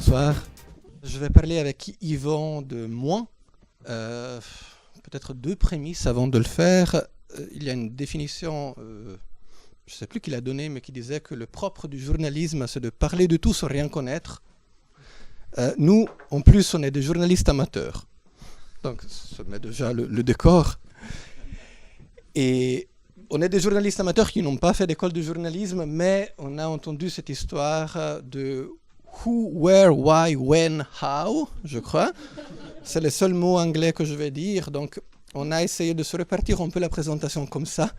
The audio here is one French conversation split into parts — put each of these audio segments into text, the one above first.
bonsoir. Je vais parler avec Yvan de moi. Peut-être deux prémices avant de le faire. Il y a une définition, je ne sais plus qui l'a donnée, mais qui disait que le propre du journalisme, c'est de parler de tout sans rien connaître. Nous, en plus, on est des journalistes amateurs. Donc, ça met déjà le décor. Et on est des journalistes amateurs qui n'ont pas fait d'école de journalisme, mais on a entendu cette histoire de who, where, why, when, how, je crois. C'est le seul mot anglais que je vais dire. Donc, on a essayé de se répartir un peu la présentation comme ça.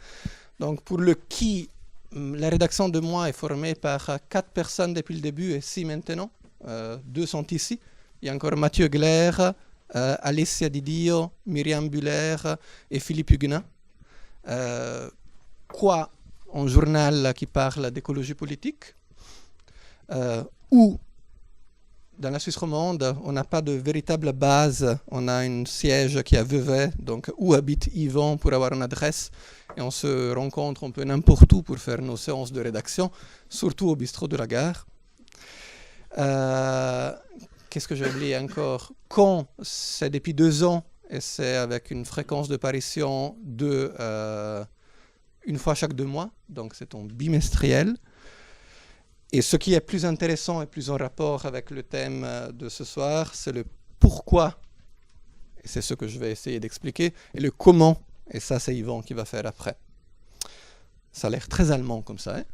Donc, pour le qui, la rédaction de moi est formée par 4 personnes depuis le début et 6 maintenant. 2 sont ici. Il y a encore Mathieu Glaire, Alessia Didio, Myriam Buller et Philippe Huguenin. Quoi, un journal qui parle d'écologie politique, où dans la Suisse romande, on n'a pas de véritable base, on a un siège qui est à Vevey, donc où habite Yvan pour avoir une adresse, et on se rencontre un peu n'importe où pour faire nos séances de rédaction, surtout au bistrot de la gare. Qu'est-ce que j'ai oublié encore? Quand, c'est depuis 2 ans, et c'est avec une fréquence de parution de une fois chaque 2 mois, donc c'est un bimestriel. Et ce qui est plus intéressant et plus en rapport avec le thème de ce soir, c'est le pourquoi, et c'est ce que je vais essayer d'expliquer, et le comment, et ça c'est Yvan qui va faire après. Ça a l'air très allemand comme ça, hein?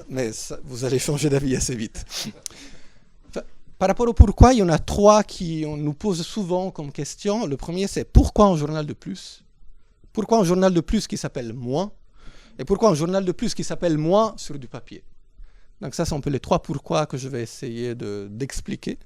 Mais ça, vous allez changer d'avis assez vite. Par rapport au pourquoi, il y en a 3 qui nous posent souvent comme question. Le premier, c'est pourquoi un journal de plus? Pourquoi un journal de plus qui s'appelle moi? Et pourquoi un journal de plus qui s'appelle moi sur du papier? Donc ça, c'est un peu les 3 pourquoi que je vais essayer d'expliquer.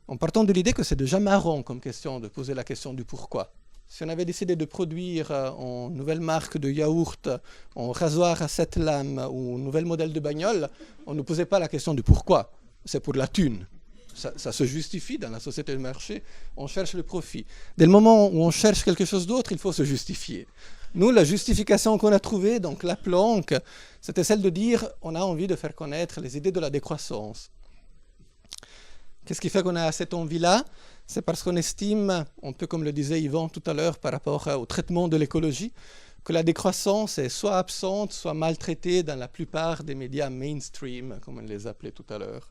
En partant de l'idée que c'est déjà marrant comme question de poser la question du pourquoi. Si on avait décidé de produire une nouvelle marque de yaourt, un rasoir à 7 lames ou un nouvel modèle de bagnole, on ne posait pas la question du pourquoi. C'est pour la thune. Ça se justifie dans la société de marché, on cherche le profit. Dès le moment où on cherche quelque chose d'autre, il faut se justifier. Nous, la justification qu'on a trouvée, donc la planque, c'était celle de dire on a envie de faire connaître les idées de la décroissance. Qu'est-ce qui fait qu'on a cette envie-là? C'est parce qu'on estime, un peu comme le disait Yvan tout à l'heure par rapport au traitement de l'écologie, que la décroissance est soit absente, soit maltraitée dans la plupart des médias mainstream, comme on les appelait tout à l'heure.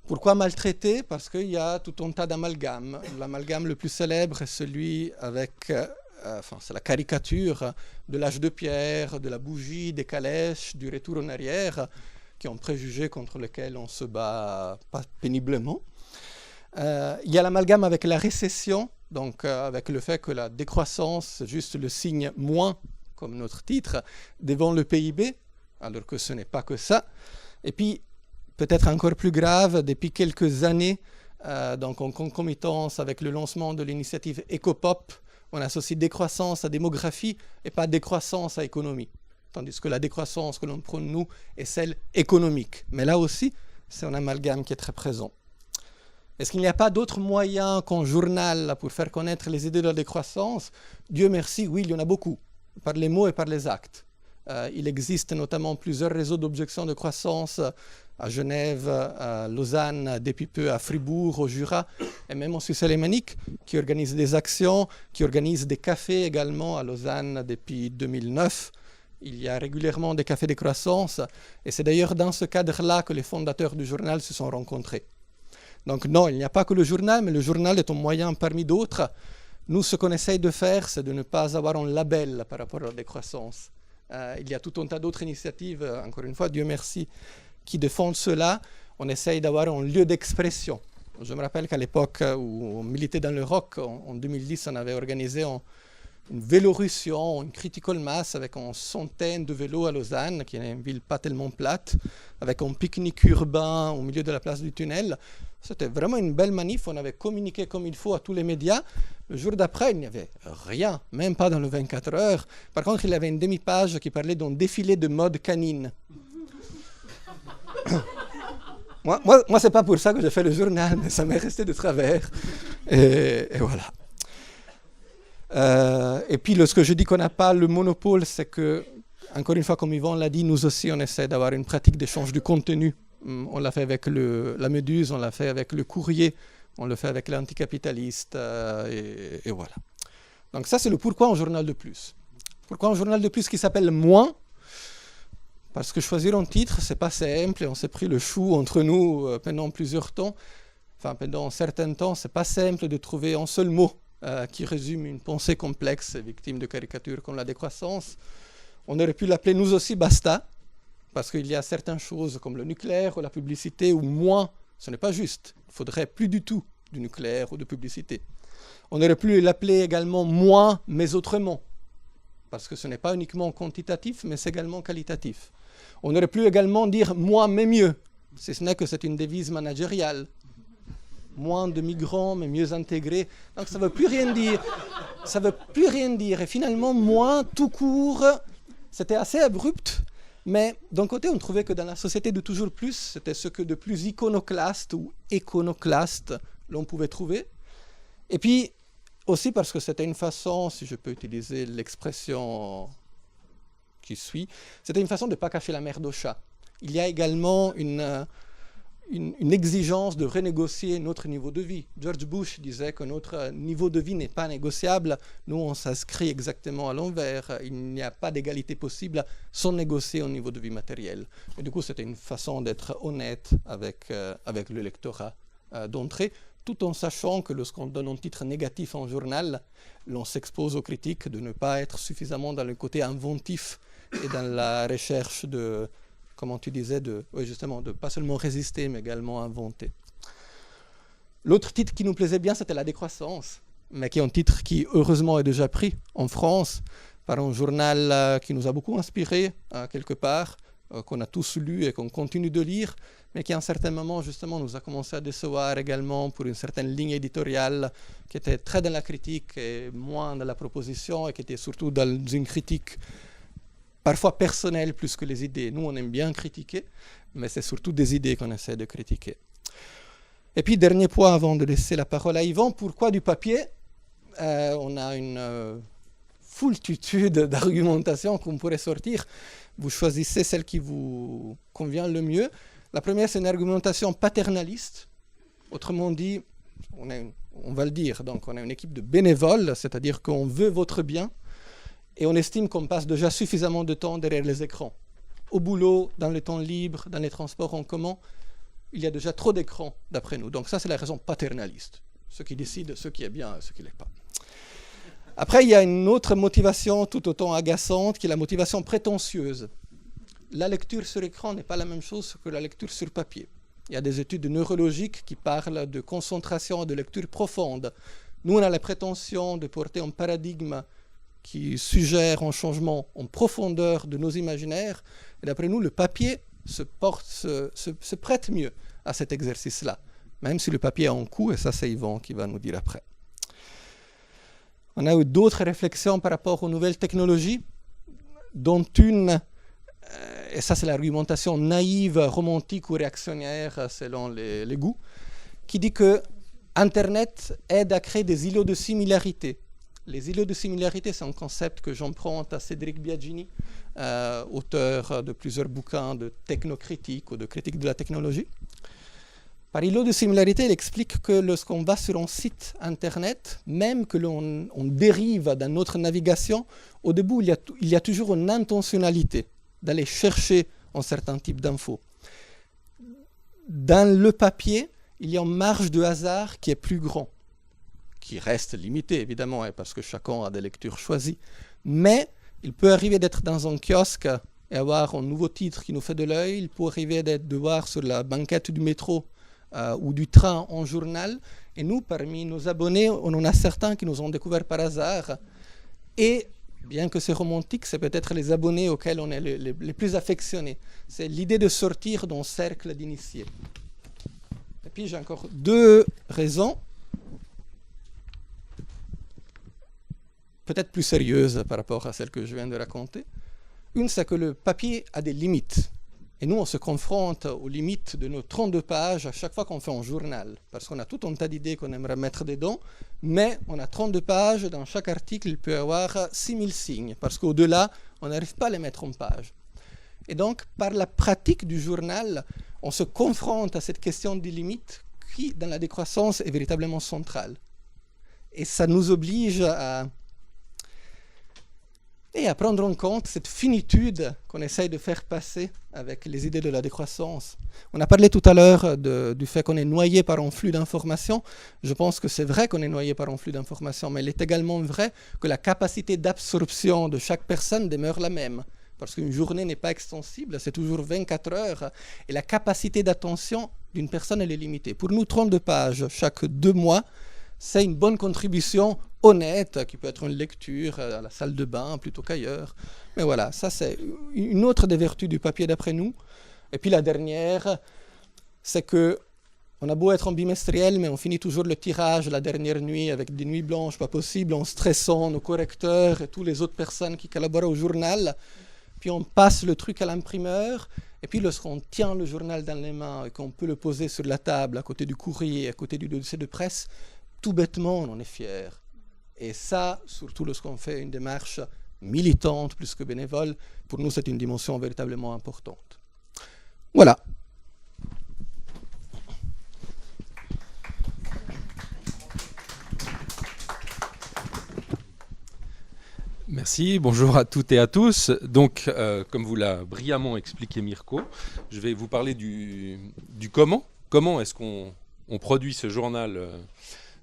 Pourquoi maltraité? Parce qu'il y a tout un tas d'amalgames. L'amalgame le plus célèbre est celui avec, c'est la caricature de l'âge de pierre, de la bougie, des calèches, du retour en arrière, qui ont préjugé contre lequel on se bat pas péniblement. Il y a l'amalgame avec la récession, donc avec le fait que la décroissance, c'est juste le signe moins, comme notre titre, devant le PIB, alors que ce n'est pas que ça. Et puis, peut-être encore plus grave, depuis quelques années, donc en concomitance avec le lancement de l'initiative Ecopop, on associe décroissance à démographie et pas décroissance à économie. Tandis que la décroissance que l'on prône, nous, est celle économique. Mais là aussi, c'est un amalgame qui est très présent. Est-ce qu'il n'y a pas d'autres moyens qu'un journal pour faire connaître les idées de la décroissance? Dieu merci, oui, il y en a beaucoup, par les mots et par les actes. Il existe notamment plusieurs réseaux d'objection de croissance à Genève, à Lausanne, depuis peu à Fribourg, au Jura, et même en Suisse alémanique, qui organisent des actions, qui organisent des cafés également à Lausanne depuis 2009. Il y a régulièrement des cafés de croissance, et c'est d'ailleurs dans ce cadre-là que les fondateurs du journal se sont rencontrés. Donc non, il n'y a pas que le journal, mais le journal est un moyen parmi d'autres. Nous, ce qu'on essaye de faire, c'est de ne pas avoir un label par rapport à la décroissance. Il y a tout un tas d'autres initiatives, encore une fois, Dieu merci, qui défendent cela. On essaye d'avoir un lieu d'expression. Je me rappelle qu'à l'époque où on militait dans le rock, en 2010, on avait organisé une vélorussion, une critical mass avec une centaine de vélos à Lausanne, qui est une ville pas tellement plate, avec un pique-nique urbain au milieu de la place du tunnel. C'était vraiment une belle manif, on avait communiqué comme il faut à tous les médias. Le jour d'après, il n'y avait rien, même pas dans le 24 heures. Par contre, il y avait une demi-page qui parlait d'un défilé de mode canine. Moi c'est pas pour ça que j'ai fait le journal, mais ça m'est resté de travers. Et voilà. Et puis, lorsque je dis qu'on n'a pas le monopole, c'est que, encore une fois, comme Yvan l'a dit, nous aussi, on essaie d'avoir une pratique d'échange du contenu On l'a fait avec la Méduse, on l'a fait avec le Courrier, on le fait avec l'Anticapitaliste, et voilà. Donc ça, c'est le pourquoi en journal de plus. Pourquoi un journal de plus qui s'appelle Moins? Parce que choisir un titre, c'est pas simple, et on s'est pris le chou entre nous pendant plusieurs temps. Enfin, pendant un certain temps, c'est pas simple de trouver un seul mot qui résume une pensée complexe et victime de caricatures comme la décroissance. On aurait pu l'appeler nous aussi basta, parce qu'il y a certaines choses comme le nucléaire ou la publicité où moins, ce n'est pas juste. Il faudrait plus du tout du nucléaire ou de publicité. On aurait pu l'appeler également moins, mais autrement, parce que ce n'est pas uniquement quantitatif, mais c'est également qualitatif. On aurait pu également dire moins, mais mieux, si ce n'est que c'est une devise managériale. Moins de migrants, mais mieux intégrés. Donc ça ne veut plus rien dire. Ça ne veut plus rien dire. Et finalement, moins, tout court, c'était assez abrupt. Mais d'un côté, on trouvait que dans la société de toujours plus, c'était ce que de plus iconoclaste ou iconoclaste l'on pouvait trouver. Et puis, aussi parce que c'était une façon, si je peux utiliser l'expression qui suit, c'était une façon de ne pas cacher la merde au chat. Il y a également une exigence de renégocier notre niveau de vie. George Bush disait que notre niveau de vie n'est pas négociable. Nous, on s'inscrit exactement à l'envers. Il n'y a pas d'égalité possible sans négocier au niveau de vie matériel. Et du coup, c'était une façon d'être honnête avec le lectorat d'entrée, tout en sachant que lorsqu'on donne un titre négatif en journal, l'on s'expose aux critiques de ne pas être suffisamment dans le côté inventif et dans la recherche de, comment tu disais, justement, de pas seulement résister, mais également inventer. L'autre titre qui nous plaisait bien, c'était La décroissance, mais qui est un titre qui, heureusement, est déjà pris en France par un journal qui nous a beaucoup inspiré, quelque part, qu'on a tous lu et qu'on continue de lire, mais qui à un certain moment justement nous a commencé à décevoir également pour une certaine ligne éditoriale qui était très dans la critique et moins dans la proposition, et qui était surtout dans une critique parfois personnelle plus que les idées. Nous, on aime bien critiquer, mais c'est surtout des idées qu'on essaie de critiquer. Et puis, dernier point avant de laisser la parole à Yvan, pourquoi du papier? On a une foultitude d'argumentations qu'on pourrait sortir. Vous choisissez celle qui vous convient le mieux. La première, c'est une argumentation paternaliste. Autrement dit, on va le dire, donc on a une équipe de bénévoles, c'est-à-dire qu'on veut votre bien, et on estime qu'on passe déjà suffisamment de temps derrière les écrans. Au boulot, dans le temps libre, dans les transports en commun, il y a déjà trop d'écrans, d'après nous. Donc ça, c'est la raison paternaliste. Ce qui décide ce qui est bien et ce qui ne l'est pas. Après, il y a une autre motivation tout autant agaçante, qui est la motivation prétentieuse. La lecture sur écran n'est pas la même chose que la lecture sur papier. Il y a des études neurologiques qui parlent de concentration et de lecture profonde. Nous, on a la prétention de porter un paradigme qui suggère un changement en profondeur de nos imaginaires. Et d'après nous, le papier se prête mieux à cet exercice-là, même si le papier a un coût, et ça, c'est Yvan qui va nous dire après. On a eu d'autres réflexions par rapport aux nouvelles technologies, dont une, et ça c'est l'argumentation naïve, romantique ou réactionnaire selon les goûts, qui dit que Internet aide à créer des îlots de similarité. Les îlots de similarité, c'est un concept que j'emprunte à Cédric Biagini, auteur de plusieurs bouquins de technocritique ou de critique de la technologie. Par îlot de similarité, il explique que lorsqu'on va sur un site Internet, même que l'on dérive dans notre navigation, au début, il y a toujours une intentionnalité d'aller chercher un certain type d'infos. Dans le papier, il y a une marge de hasard qui est plus grande, qui reste limitée évidemment, parce que chacun a des lectures choisies. Mais il peut arriver d'être dans un kiosque et avoir un nouveau titre qui nous fait de l'œil. Il peut arriver de voir sur la banquette du métro ou du train en journal. Et nous, parmi nos abonnés, on en a certains qui nous ont découvert par hasard. Et bien que c'est romantique, c'est peut-être les abonnés auxquels on est les plus affectionnés. C'est l'idée de sortir d'un cercle d'initiés. Et puis j'ai encore deux raisons, peut-être plus sérieuses par rapport à celles que je viens de raconter. Une, c'est que le papier a des limites. Et nous, on se confronte aux limites de nos 32 pages à chaque fois qu'on fait un journal. Parce qu'on a tout un tas d'idées qu'on aimerait mettre dedans, mais on a 32 pages. Dans chaque article, il peut y avoir 6000 signes. Parce qu'au-delà, on n'arrive pas à les mettre en page. Et donc, par la pratique du journal, on se confronte à cette question des limites qui, dans la décroissance, est véritablement centrale. Et ça nous oblige à prendre en compte cette finitude qu'on essaye de faire passer avec les idées de la décroissance. On a parlé tout à l'heure du fait qu'on est noyé par un flux d'informations. Je pense que c'est vrai qu'on est noyé par un flux d'informations, mais il est également vrai que la capacité d'absorption de chaque personne demeure la même. Parce qu'une journée n'est pas extensible, c'est toujours 24 heures. Et la capacité d'attention d'une personne, elle est limitée. Pour nous, 32 pages chaque 2 mois, c'est une bonne contribution honnête, qui peut être une lecture à la salle de bain plutôt qu'ailleurs. Mais voilà, ça c'est une autre des vertus du papier d'après nous. Et puis la dernière, c'est que on a beau être en bimestriel, mais on finit toujours le tirage la dernière nuit avec des nuits blanches pas possibles, en stressant nos correcteurs et toutes les autres personnes qui collaborent au journal. Puis on passe le truc à l'imprimeur, et puis lorsqu'on tient le journal dans les mains et qu'on peut le poser sur la table à côté du courrier, à côté du dossier de presse, tout bêtement, on en est fier. Et ça, surtout lorsqu'on fait une démarche militante plus que bénévole, pour nous, c'est une dimension véritablement importante. Voilà. Merci, bonjour à toutes et à tous. Donc, comme vous l'a brillamment expliqué Mirko, je vais vous parler du comment. Comment est-ce qu'on produit ce journal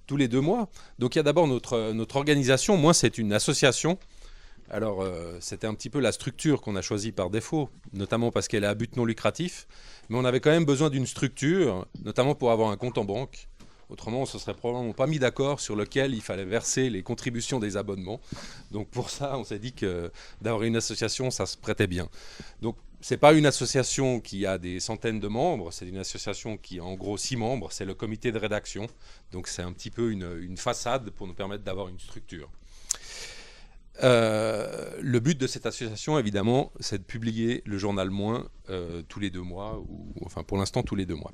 tous les 2 mois. Donc il y a d'abord notre organisation. Moi, c'est une association. Alors, c'était un petit peu la structure qu'on a choisie par défaut, notamment parce qu'elle est à but non lucratif. Mais on avait quand même besoin d'une structure, notamment pour avoir un compte en banque. Autrement, on ne se serait probablement pas mis d'accord sur lequel il fallait verser les contributions des abonnements. Donc pour ça, on s'est dit que d'avoir une association, ça se prêtait bien. Donc ce n'est pas une association qui a des centaines de membres, c'est une association qui a en gros 6 membres, c'est le comité de rédaction. Donc c'est un petit peu une façade pour nous permettre d'avoir une structure. Le but de cette association, évidemment, c'est de publier le journal Moins tous les 2 mois, ou enfin pour l'instant tous les 2 mois.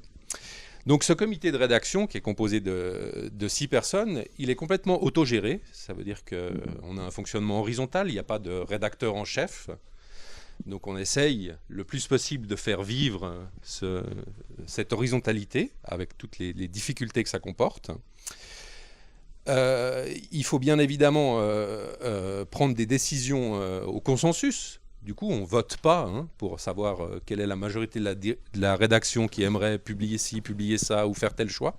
Donc ce comité de rédaction, qui est composé de 6 personnes, il est complètement autogéré. Ça veut dire qu'on a un fonctionnement horizontal, il n'y a pas de rédacteur en chef. Donc on essaye le plus possible de faire vivre cette horizontalité, avec toutes les difficultés que ça comporte. Il faut bien évidemment prendre des décisions au consensus. Du coup, on ne vote pas pour savoir quelle est la majorité de la rédaction qui aimerait publier ci, publier ça ou faire tel choix.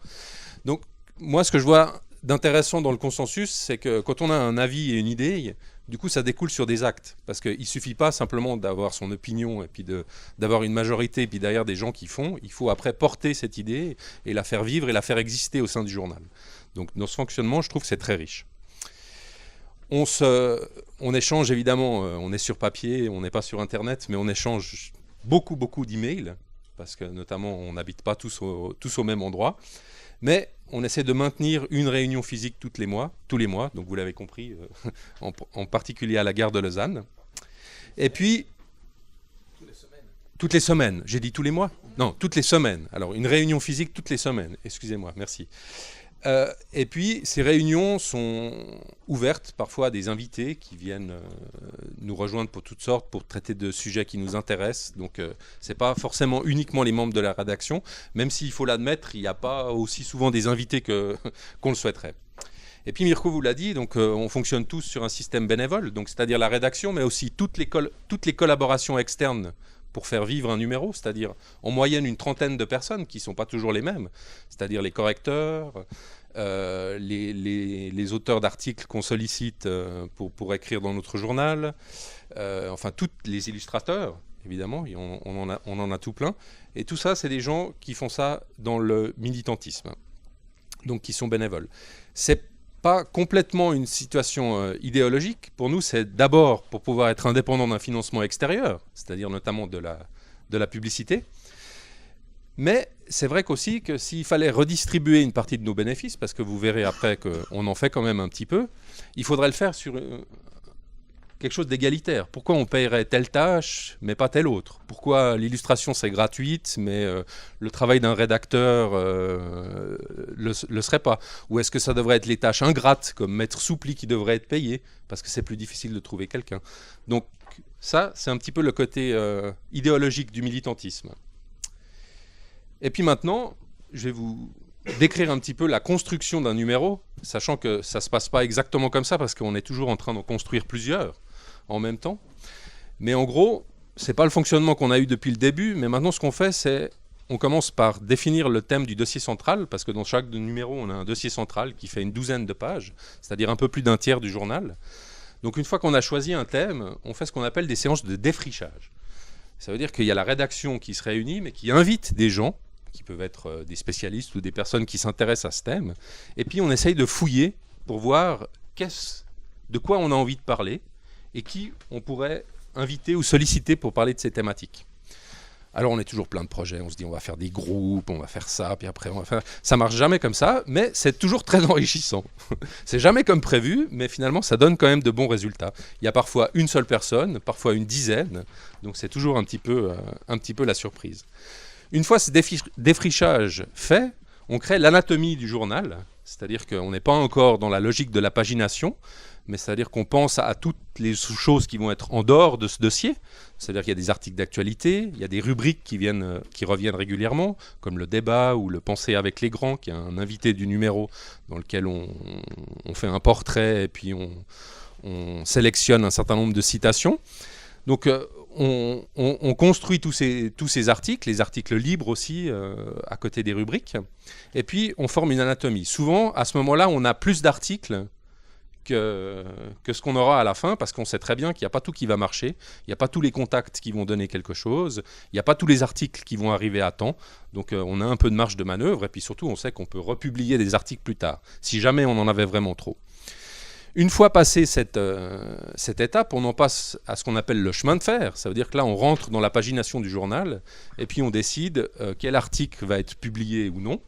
Donc, moi, ce que je vois d'intéressant dans le consensus, c'est que quand on a un avis et une idée, du coup, ça découle sur des actes. Parce qu'il ne suffit pas simplement d'avoir son opinion et puis d'avoir une majorité et puis derrière des gens qui font. Il faut après porter cette idée et la faire vivre et la faire exister au sein du journal. Donc, dans ce fonctionnement, je trouve que c'est très riche. On échange évidemment, on est sur papier, on n'est pas sur Internet, mais on échange beaucoup d'emails, parce que notamment on n'habite pas tous au même endroit. Mais on essaie de maintenir une réunion physique tous les mois, donc vous l'avez compris, en particulier à la gare de Lausanne. Et puis, toutes les semaines, j'ai dit tous les mois ? Non, toutes les semaines. Alors une réunion physique toutes les semaines, excusez-moi, merci. Et puis, ces réunions sont ouvertes parfois à des invités qui viennent nous rejoindre pour toutes sortes, pour traiter de sujets qui nous intéressent. Donc, ce n'est pas forcément uniquement les membres de la rédaction, même s'il faut l'admettre, il n'y a pas aussi souvent des invités qu'on le souhaiterait. Et puis, Mirko vous l'a dit, donc, on fonctionne tous sur un système bénévole, donc c'est-à-dire la rédaction, mais aussi toutes les collaborations externes pour faire vivre un numéro, c'est-à-dire en moyenne une trentaine de personnes qui ne sont pas toujours les mêmes, c'est-à-dire les correcteurs, les auteurs d'articles qu'on sollicite pour écrire dans notre journal, enfin tous les illustrateurs, évidemment, on en a tout plein. Et tout ça, c'est des gens qui font ça dans le militantisme, donc qui sont bénévoles. C'est pas complètement une situation idéologique. Pour nous, c'est d'abord pour pouvoir être indépendant d'un financement extérieur, c'est-à-dire notamment de la publicité. Mais c'est vrai qu'aussi que s'il fallait redistribuer une partie de nos bénéfices, parce que vous verrez après qu'on en fait quand même un petit peu, il faudrait le faire sur quelque chose d'égalitaire. Pourquoi on paierait telle tâche, mais pas telle autre ? Pourquoi l'illustration, c'est gratuite, mais le travail d'un rédacteur le serait pas ? Ou est-ce que ça devrait être les tâches ingrates, comme maître soupli, qui devraient être payées, parce que c'est plus difficile de trouver quelqu'un ? Donc, Ça, c'est un petit peu le côté idéologique du militantisme. Et puis maintenant, je vais vous décrire un petit peu la construction d'un numéro, sachant que ça ne se passe pas exactement comme ça, parce qu'on est toujours en train d'en construire plusieurs en même temps. Mais en gros, ce n'est pas le fonctionnement qu'on a eu depuis le début, mais maintenant ce qu'on fait, c'est on commence par définir le thème du dossier central, parce que dans chaque numéro, on a un dossier central qui fait une douzaine de pages, c'est-à-dire un peu plus d'un tiers du journal. Donc une fois qu'on a choisi un thème, on fait ce qu'on appelle des séances de défrichage. Ça veut dire qu'il y a la rédaction qui se réunit, mais qui invite des gens, qui peuvent être des spécialistes ou des personnes qui s'intéressent à ce thème, et puis on essaye de fouiller pour voir de quoi on a envie de parler, et qui on pourrait inviter ou solliciter pour parler de ces thématiques. Alors on est toujours plein de projets, on se dit on va faire des groupes, on va faire ça, puis après on va faire... Ça marche jamais comme ça, mais c'est toujours très enrichissant. C'est jamais comme prévu, mais finalement ça donne quand même de bons résultats. Il y a parfois une seule personne, parfois une dizaine, donc c'est toujours un petit peu la surprise. Une fois ce défrichage fait, on crée l'anatomie du journal, c'est-à-dire qu'on n'est pas encore dans la logique de la pagination, mais c'est-à-dire qu'on pense à toutes les choses qui vont être en dehors de ce dossier. C'est-à-dire qu'il y a des articles d'actualité, il y a des rubriques qui reviennent régulièrement, comme le débat ou le Penser avec les grands, qui est un invité du numéro dans lequel on fait un portrait et puis on sélectionne un certain nombre de citations. Donc on construit tous ces articles, les articles libres aussi, à côté des rubriques, et puis on forme une anatomie. Souvent, à ce moment-là, on a plus d'articles que ce qu'on aura à la fin, parce qu'on sait très bien qu'il n'y a pas tout qui va marcher, il n'y a pas tous les contacts qui vont donner quelque chose, il n'y a pas tous les articles qui vont arriver à temps, donc on a un peu de marge de manœuvre, et puis surtout on sait qu'on peut republier des articles plus tard, si jamais on en avait vraiment trop. Une fois passé cette étape, on en passe à ce qu'on appelle le chemin de fer, ça veut dire que là on rentre dans la pagination du journal, et puis on décide quel article va être publié ou non.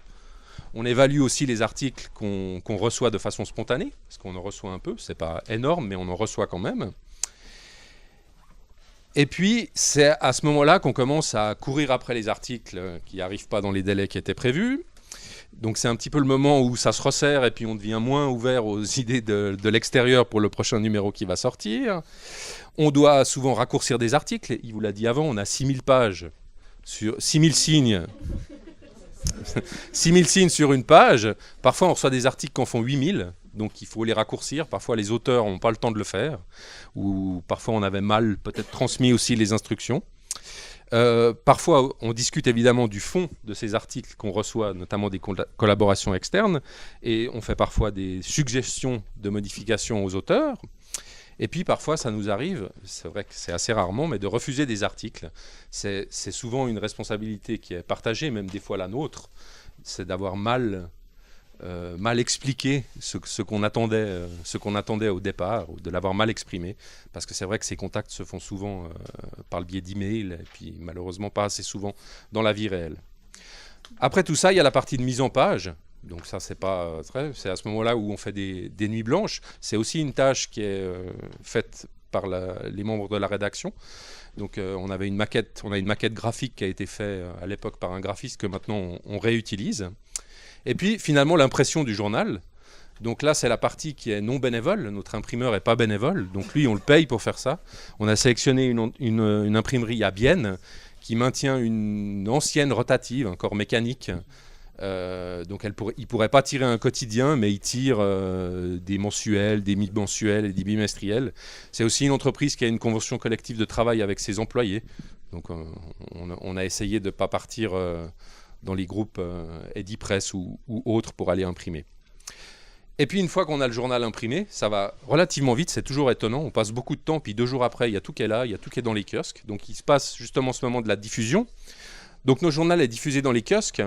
On évalue aussi les articles qu'on reçoit de façon spontanée, parce qu'on en reçoit un peu, c'est pas énorme, mais on en reçoit quand même. Et puis, c'est à ce moment-là qu'on commence à courir après les articles qui n'arrivent pas dans les délais qui étaient prévus. Donc c'est un petit peu le moment où ça se resserre et puis on devient moins ouvert aux idées de l'extérieur pour le prochain numéro qui va sortir. On doit souvent raccourcir des articles. Il vous l'a dit avant, on a 6000 pages, sur 6000 signes. 6000 signes sur une page, parfois on reçoit des articles qui en font 8000, donc il faut les raccourcir, parfois les auteurs n'ont pas le temps de le faire, ou parfois on avait mal peut-être transmis aussi les instructions. Parfois on discute évidemment du fond de ces articles qu'on reçoit, notamment des collaborations externes, et on fait parfois des suggestions de modifications aux auteurs. Et puis parfois ça nous arrive, c'est vrai que c'est assez rarement, mais de refuser des articles. C'est souvent une responsabilité qui est partagée, même des fois la nôtre, c'est d'avoir mal expliqué ce qu'on attendait au départ, ou de l'avoir mal exprimé, parce que c'est vrai que ces contacts se font souvent par le biais d'emails, et puis malheureusement pas assez souvent dans la vie réelle. Après tout ça, il y a la partie de mise en page. Donc ça, c'est pas très... C'est à ce moment-là où on fait des nuits blanches. C'est aussi une tâche qui est faite par les membres de la rédaction. Donc on a une maquette graphique qui a été faite à l'époque par un graphiste que maintenant on réutilise. Et puis finalement l'impression du journal. Donc là, c'est la partie qui est non bénévole. Notre imprimeur n'est pas bénévole. Donc lui, on le paye pour faire ça. On a sélectionné une imprimerie à Bienne qui maintient une ancienne rotative, encore mécanique. Donc il ne pourrait pas tirer un quotidien, mais il tire des mensuels, des mi-mensuels et des bimestriels. C'est aussi une entreprise qui a une convention collective de travail avec ses employés. Donc on a essayé de ne pas partir dans les groupes Edipress ou autres pour aller imprimer. Et puis une fois qu'on a le journal imprimé, ça va relativement vite, c'est toujours étonnant, on passe beaucoup de temps, puis 2 jours après, il y a tout qui est là, il y a tout qui est dans les kiosques. Donc il se passe justement ce moment de la diffusion. Donc notre journal est diffusé dans les kiosques.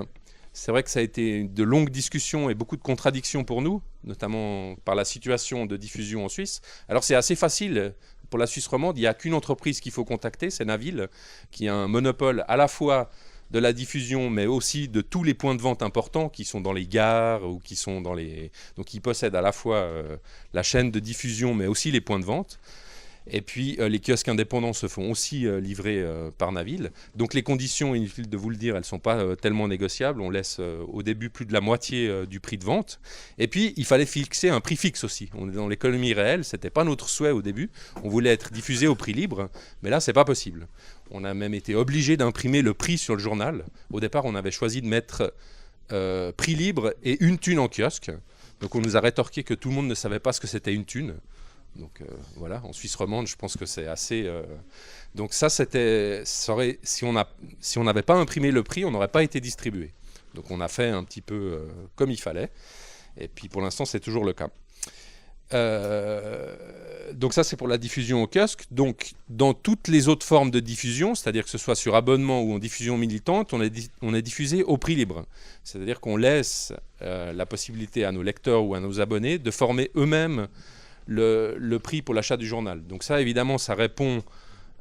C'est vrai que ça a été de longues discussions et beaucoup de contradictions pour nous, notamment par la situation de diffusion en Suisse. Alors c'est assez facile. Pour la Suisse romande, il n'y a qu'une entreprise qu'il faut contacter, c'est Naville, qui a un monopole à la fois de la diffusion, mais aussi de tous les points de vente importants qui sont dans les gares ou qui sont dans les... Donc ils possèdent à la fois la chaîne de diffusion, mais aussi les points de vente. Et puis les kiosques indépendants se font aussi livrer par Naville. Donc les conditions, inutile de vous le dire, elles ne sont pas tellement négociables. On laisse au début plus de la moitié du prix de vente. Et puis il fallait fixer un prix fixe aussi. On est dans l'économie réelle, ce n'était pas notre souhait au début. On voulait être diffusé au prix libre, mais là c'est pas possible. On a même été obligé d'imprimer le prix sur le journal. Au départ, on avait choisi de mettre prix libre et une thune en kiosque. Donc on nous a rétorqué que tout le monde ne savait pas ce que c'était une thune. Donc voilà, en Suisse romande, je pense que c'est assez... Donc ça, si on n'avait pas imprimé le prix, on n'aurait pas été distribué. Donc on a fait un petit peu comme il fallait. Et puis pour l'instant, c'est toujours le cas. Donc ça, c'est pour la diffusion au kiosque. Donc dans toutes les autres formes de diffusion, c'est-à-dire que ce soit sur abonnement ou en diffusion militante, on est diffusé au prix libre. C'est-à-dire qu'on laisse la possibilité à nos lecteurs ou à nos abonnés de former eux-mêmes le prix pour l'achat du journal. Donc ça, évidemment, ça répond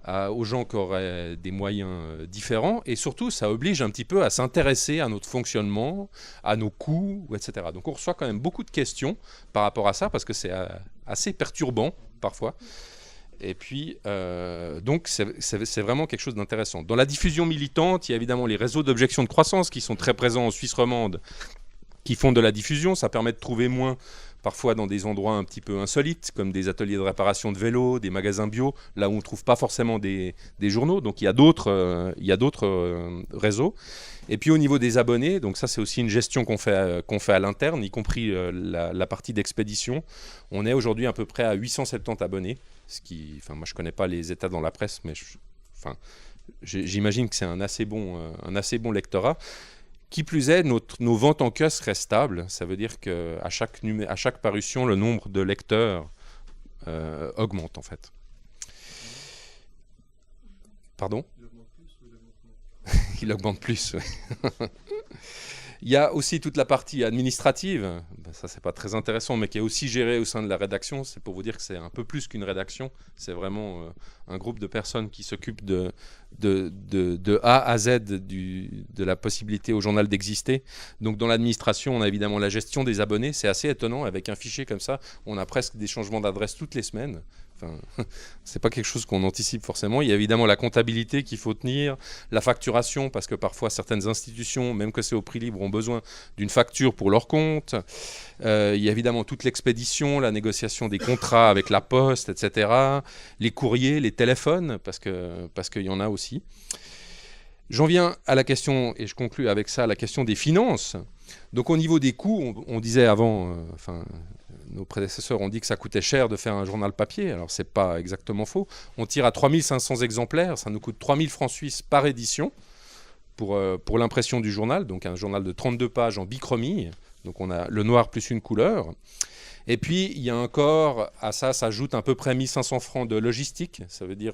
aux gens qui auraient des moyens différents, et surtout, ça oblige un petit peu à s'intéresser à notre fonctionnement, à nos coûts, etc. Donc on reçoit quand même beaucoup de questions par rapport à ça, parce que c'est assez perturbant parfois. Et puis, donc, c'est vraiment quelque chose d'intéressant. Dans la diffusion militante, il y a évidemment les réseaux d'objection de croissance qui sont très présents en Suisse romande, qui font de la diffusion. Ça permet de trouver moins, parfois dans des endroits un petit peu insolites, comme des ateliers de réparation de vélos, des magasins bio, là où on ne trouve pas forcément des journaux. Donc il y a d'autres réseaux. Et puis au niveau des abonnés, donc ça c'est aussi une gestion qu'on fait à l'interne, y compris la partie d'expédition. On est aujourd'hui à peu près à 870 abonnés, moi je ne connais pas les états dans la presse, mais j'imagine que c'est un assez bon lectorat. Qui plus est, nos ventes en kiosque restent stables. Ça veut dire qu'à chaque parution, le nombre de lecteurs augmente en fait. Pardon ? Il augmente plus, oui. Il y a aussi toute la partie administrative, ça c'est pas très intéressant, mais qui est aussi gérée au sein de la rédaction. C'est pour vous dire que c'est un peu plus qu'une rédaction, c'est vraiment un groupe de personnes qui s'occupent de A à Z de la possibilité au journal d'exister. Donc dans l'administration, on a évidemment la gestion des abonnés, c'est assez étonnant, avec un fichier comme ça, on a presque des changements d'adresse toutes les semaines. Enfin, c'est pas quelque chose qu'on anticipe forcément. Il y a évidemment la comptabilité qu'il faut tenir, la facturation, parce que parfois certaines institutions, même que c'est au prix libre, ont besoin d'une facture pour leur compte. Il y a évidemment toute l'expédition, la négociation des contrats avec la poste, etc. Les courriers, les téléphones, parce qu'il y en a aussi. J'en viens à la question, et je conclue avec ça, la question des finances. Donc au niveau des coûts, on disait avant, nos prédécesseurs ont dit que ça coûtait cher de faire un journal papier. Alors c'est pas exactement faux. On tire à 3500 exemplaires, ça nous coûte 3000 francs suisses par édition pour l'impression du journal. Donc un journal de 32 pages en bichromie. Donc on a le noir plus une couleur. Et puis, il y a encore, à ça s'ajoute à peu près 1500 francs de logistique. Ça veut dire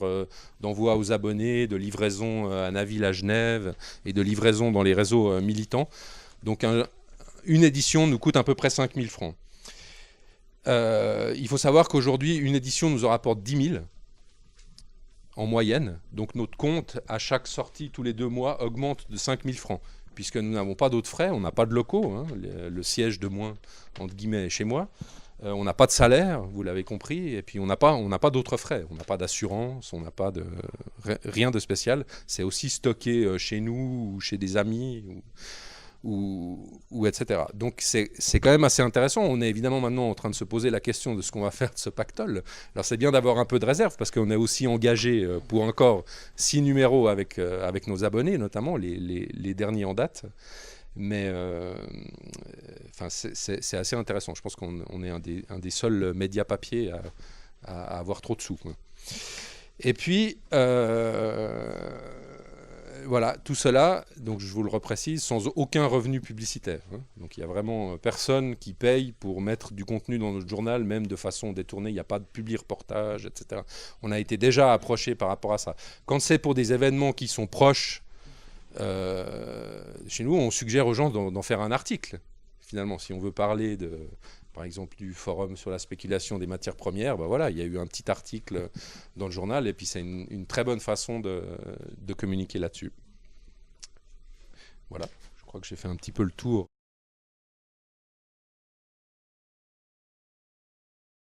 d'envoi aux abonnés, de livraison à Naville, à Genève, et de livraison dans les réseaux militants. Donc, une édition nous coûte à peu près 5000 francs. Il faut savoir qu'aujourd'hui, une édition nous en rapporte 10 000 en moyenne. Donc, notre compte, à chaque sortie, tous les 2 mois, augmente de 5000 francs. Puisque nous n'avons pas d'autres frais, on n'a pas de locaux, hein, le siège de moins, entre guillemets, est chez moi. On n'a pas de salaire, vous l'avez compris, et puis on n'a pas d'autres frais. On n'a pas d'assurance, on n'a pas rien de spécial. C'est aussi stocké chez nous, ou chez des amis, ou etc. Donc c'est quand même assez intéressant. On est évidemment maintenant en train de se poser la question de ce qu'on va faire de ce pactole. Alors c'est bien d'avoir un peu de réserve, parce qu'on est aussi engagé pour encore 6 numéros avec nos abonnés, notamment les derniers en date. Mais c'est assez intéressant. Je pense qu'on est un des seuls médias papier à avoir trop de sous, quoi. Et puis, voilà, tout cela, donc je vous le reprécise, sans aucun revenu publicitaire, hein. Donc il n'y a vraiment personne qui paye pour mettre du contenu dans notre journal, même de façon détournée. Il n'y a pas de publi-reportage, etc. On a été déjà approché par rapport à ça. Quand c'est pour des événements qui sont proches, chez nous, on suggère aux gens d'en faire un article. Finalement, si on veut parler par exemple, du forum sur la spéculation des matières premières, ben voilà, il y a eu un petit article dans le journal, et puis c'est une très bonne façon de communiquer là-dessus. Voilà, je crois que j'ai fait un petit peu le tour.